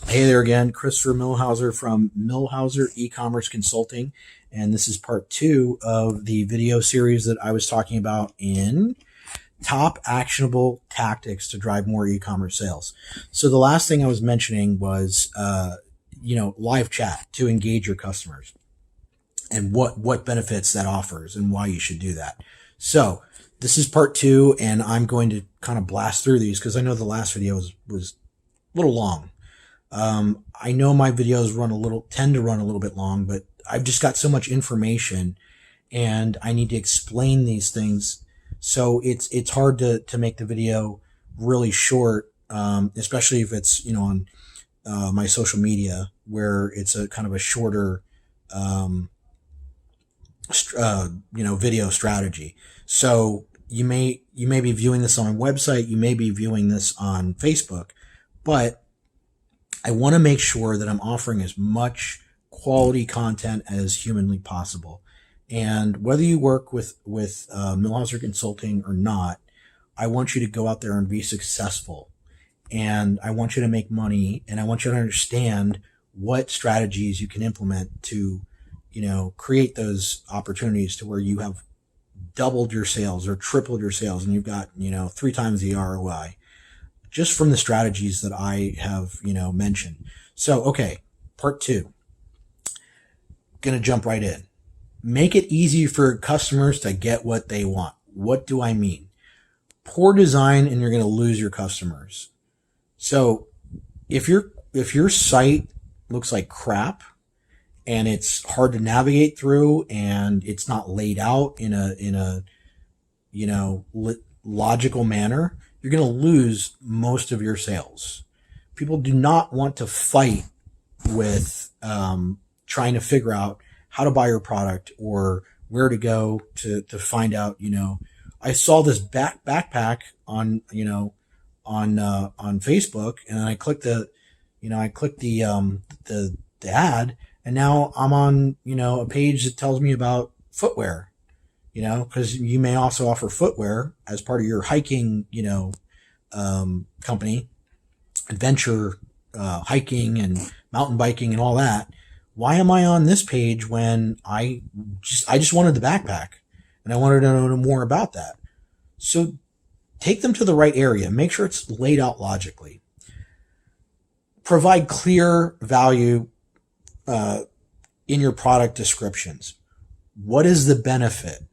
Hey there again, Christopher Millhauser from Millhauser E-commerce Consulting, and this is part two of the video series that I was talking about in top actionable tactics to drive more e-commerce sales. So the last thing I was mentioning was, live chat to engage your customers and what benefits that offers and why you should do that. So this is part two, and I'm going to kind of blast through these because I know the last video was a little long. I know my videos tend to run a little bit long, but I've just got so much information and I need to explain these things. So it's hard to make the video really short, especially if it's, on, my social media where it's a kind of a shorter, video strategy. So you may be viewing this on my website, you may be viewing this on Facebook, but I want to make sure that I'm offering as much quality content as humanly possible. And whether you work with Millhauser Consulting or not, I want you to go out there and be successful. And I want you to make money, and I want you to understand what strategies you can implement to, create those opportunities to where you have doubled your sales or tripled your sales and you've got, 3 times the ROI just from the strategies that I have, mentioned. So, okay, part two, gonna jump right in. Make it easy for customers to get what they want. What do I mean? Poor design and you're gonna lose your customers. So if your site looks like crap and it's hard to navigate through and it's not laid out in a logical manner, you're going to lose most of your sales. People do not want to fight with trying to figure out how to buy your product or where to go to find out. I saw this backpack on on Facebook, and I clicked the ad, and now I'm on a page that tells me about footwear. Because you may also offer footwear as part of your hiking, company, adventure, hiking and mountain biking and all that. Why am I on this page when I just wanted the backpack and I wanted to know more about that? So take them to the right area. Make sure it's laid out logically. Provide clear value in your product descriptions. What is the benefit?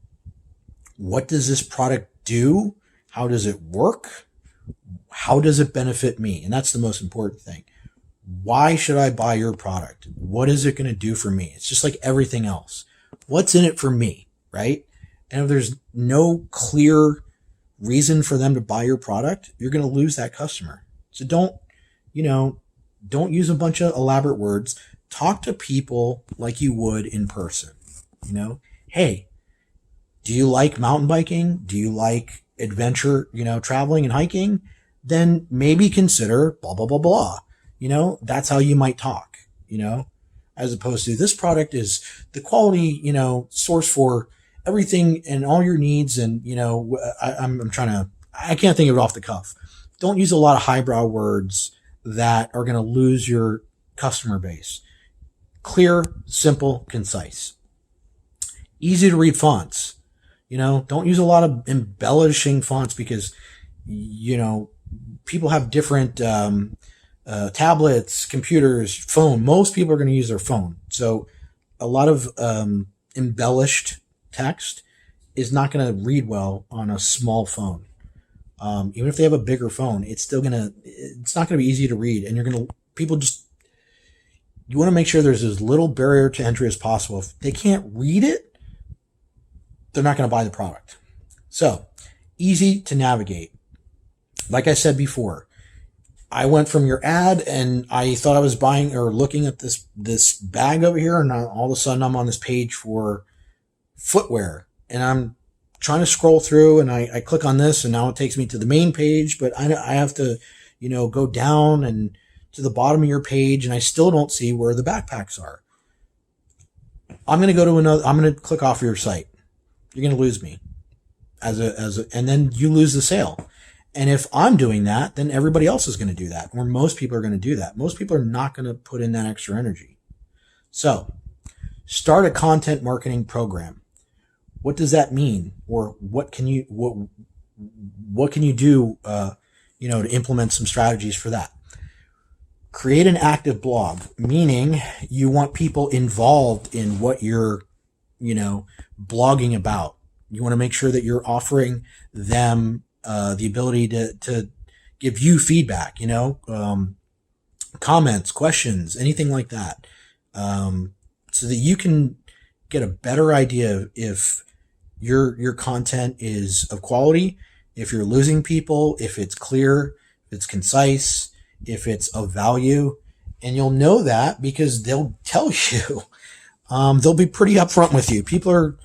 What does this product do? How does it work? How does it benefit me? And that's the most important thing. Why should I buy your product? What is it going to do for me? It's just like everything else. What's in it for me, right? And if there's no clear reason for them to buy your product, you're going to lose that customer. So don't use a bunch of elaborate words. Talk to people like you would in person. Hey, do you like mountain biking? Do you like adventure, traveling and hiking? Then maybe consider blah, blah, blah, blah. That's how you might talk, as opposed to this product is the quality, source for everything and all your needs. And, I can't think of it off the cuff. Don't use a lot of highbrow words that are going to lose your customer base. Clear, simple, concise. Easy to read fonts. Don't use a lot of embellishing fonts because, people have different tablets, computers, phone. Most people are going to use their phone. So a lot of embellished text is not going to read well on a small phone. Even if they have a bigger phone, it's not going to be easy to read. And you want to make sure there's as little barrier to entry as possible. If they can't read it, they're not going to buy the product. So easy to navigate. Like I said before, I went from your ad and I thought I was buying or looking at this bag over here, and all of a sudden I'm on this page for footwear, and I'm trying to scroll through, and I click on this, and now it takes me to the main page, but I have to, go down and to the bottom of your page, and I still don't see where the backpacks are. I'm going to click off your site. You're going to lose me and then you lose the sale. And if I'm doing that, then everybody else is going to do that, or most people are going to do that. Most people are not going to put in that extra energy. So start a content marketing program. What does that mean? Or what can you do, to implement some strategies for that? Create an active blog, meaning you want people involved in what you're, blogging about. You want to make sure that you're offering them the ability to give you feedback, comments, questions, anything like that, so that you can get a better idea if your content is of quality, if you're losing people, if it's clear, if it's concise, if it's of value. And you'll know that because they'll tell you. They'll be pretty upfront with you. People are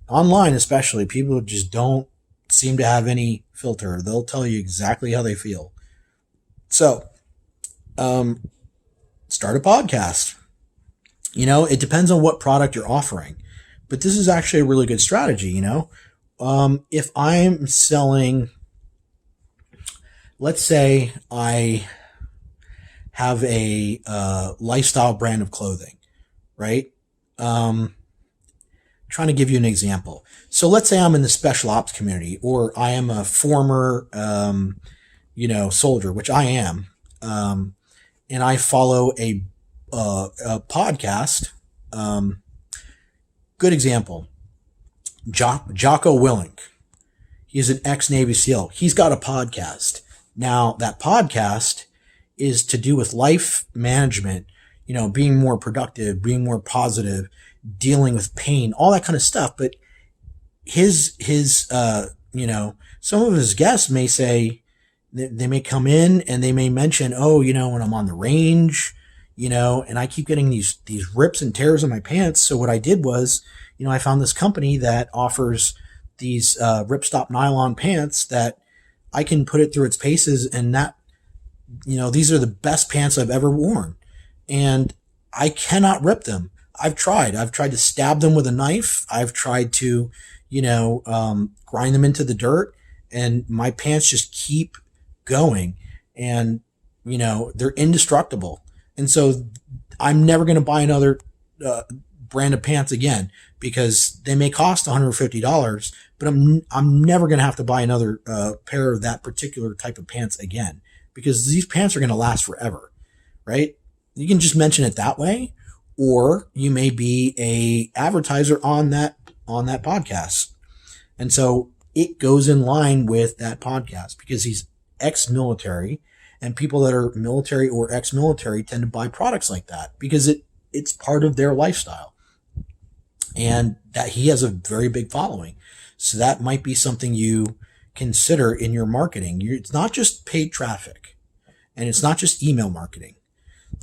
online, especially people just don't seem to have any filter. They'll tell you exactly how they feel. So, start a podcast. It depends on what product you're offering, but this is actually a really good strategy. If I'm selling, let's say I have a lifestyle brand of clothing, right? Trying to give you an example. So let's say I'm in the special ops community, or I am a former, soldier, which I am, and I follow a podcast. Good example, Jocko Willink. He's an ex-Navy SEAL. He's got a podcast. Now, that podcast is to do with life management, being more productive, being more positive, dealing with pain, all that kind of stuff. But his some of his guests may say, they may come in and they may mention, when I'm on the range, and I keep getting these rips and tears in my pants. So what I did was, I found this company that offers these ripstop nylon pants that I can put it through its paces, and that, these are the best pants I've ever worn, and I cannot rip them. I've tried to stab them with a knife. I've tried to, grind them into the dirt, and my pants just keep going, and, they're indestructible. And so I'm never going to buy another brand of pants again, because they may cost $150, but I'm never going to have to buy another pair of that particular type of pants again, because these pants are going to last forever, right? You can just mention it that way, or you may be a advertiser on that podcast. And so it goes in line with that podcast, because he's ex-military, and people that are military or ex-military tend to buy products like that because it's part of their lifestyle, and that he has a very big following. So that might be something you consider in your marketing. It's not just paid traffic, and it's not just email marketing.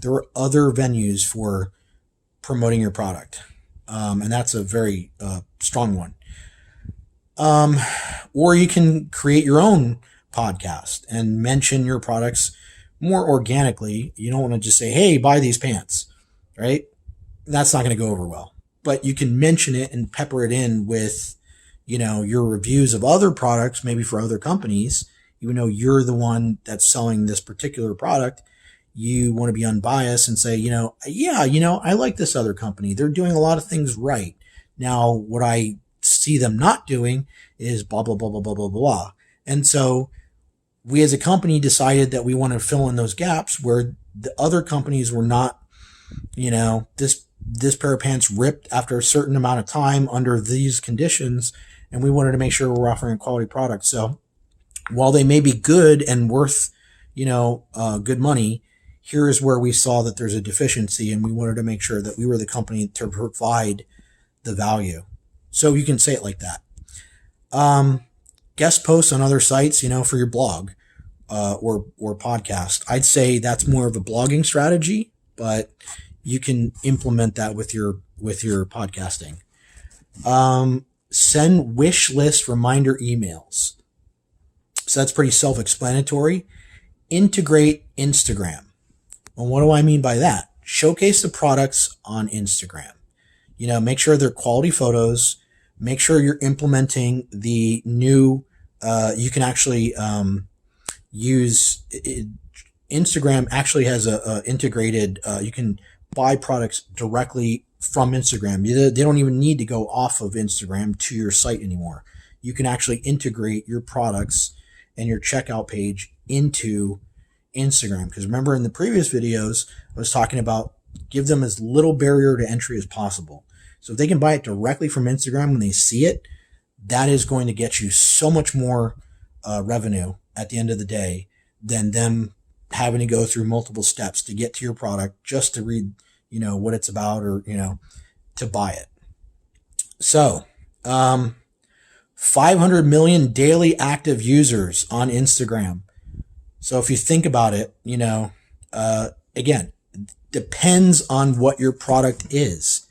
There are other venues for promoting your product. And that's a very strong one. Or you can create your own podcast and mention your products more organically. You don't want to just say, hey, buy these pants, right? That's not going to go over well. But you can mention it and pepper it in with, your reviews of other products, maybe for other companies. Even though you're the one that's selling this particular product, you want to be unbiased and say, I like this other company. They're doing a lot of things right. Now, what I see them not doing is blah, blah, blah, blah, blah, blah, blah. And so we as a company decided that we want to fill in those gaps where the other companies were not, this pair of pants ripped after a certain amount of time under these conditions. And we wanted to make sure we're offering a quality product. So while they may be good and worth, good money, here is where we saw that there's a deficiency, and we wanted to make sure that we were the company to provide the value. So you can say it like that. Guest posts on other sites, for your blog, or podcast. I'd say that's more of a blogging strategy, but you can implement that with your podcasting. Send wish list reminder emails. So that's pretty self-explanatory. Integrate Instagram. And what do I mean by that? Showcase the products on Instagram. Make sure they're quality photos. Make sure you're implementing the new, you can actually use it, Instagram actually has a integrated, you can buy products directly from Instagram. They don't even need to go off of Instagram to your site anymore. You can actually integrate your products and your checkout page into Instagram. Because remember in the previous videos, I was talking about give them as little barrier to entry as possible. So if they can buy it directly from Instagram when they see it, that is going to get you so much more revenue at the end of the day than them having to go through multiple steps to get to your product just to read, what it's about, or, to buy it. So, 500 million daily active users on Instagram. So if you think about it, again, depends on what your product is.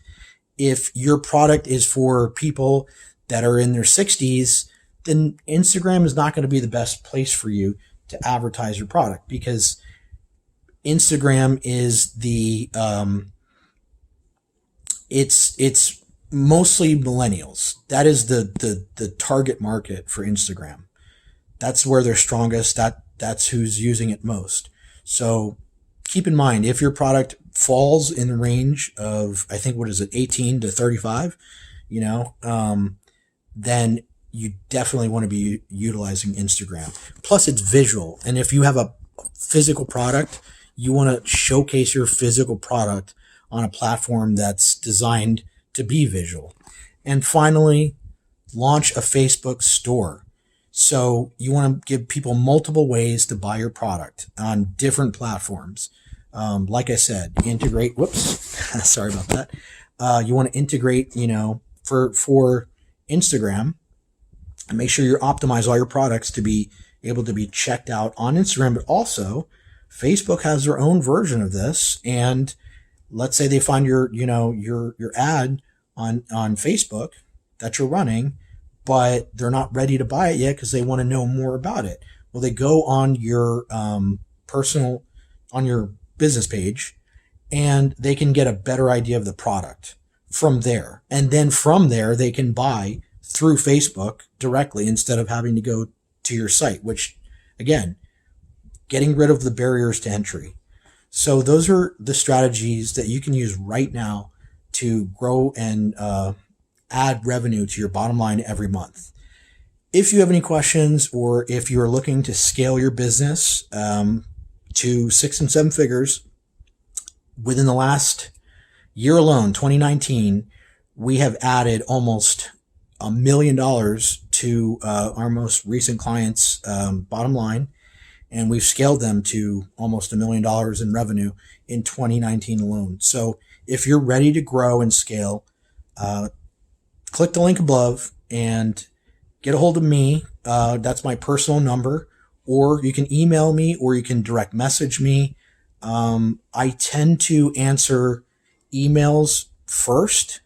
If your product is for people that are in their 60s, then Instagram is not going to be the best place for you to advertise your product, because Instagram is it's mostly millennials. That is the target market for Instagram. That's where they're strongest. That's who's using it most. So keep in mind, if your product falls in the range of, I think, 18 to 35, then you definitely want to be utilizing Instagram. Plus it's visual. And if you have a physical product, you want to showcase your physical product on a platform that's designed to be visual. And finally, launch a Facebook store. So you want to give people multiple ways to buy your product on different platforms. Like I said, integrate, sorry about that. You want to integrate, for Instagram, and make sure you optimize all your products to be able to be checked out on Instagram. But also Facebook has their own version of this. And let's say they find your ad on Facebook that you're running, but they're not ready to buy it yet because they want to know more about it. Well, they go on your on your business page, and they can get a better idea of the product from there. And then from there, they can buy through Facebook directly instead of having to go to your site, which, again, getting rid of the barriers to entry. So those are the strategies that you can use right now to grow and add revenue to your bottom line every month. If you have any questions, or if you're looking to scale your business to 6 and 7 figures, within the last year alone, 2019, we have added almost $1 million to our most recent clients' bottom line, and we've scaled them to almost $1 million in revenue in 2019 alone. So if you're ready to grow and scale, click the link above and get a hold of me. That's my personal number, or you can email me, or you can direct message me. I tend to answer emails first.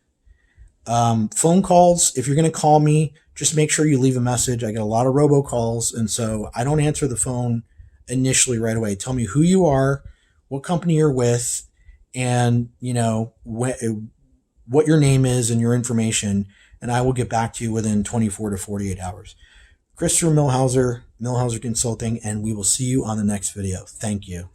Phone calls, if you're going to call me, just make sure you leave a message. I get a lot of robocalls, and so I don't answer the phone initially right away. Tell me who you are, what company you're with, and what your name is and your information, and I will get back to you within 24 to 48 hours. Christopher Millhauser, Millhauser Consulting, and we will see you on the next video. Thank you.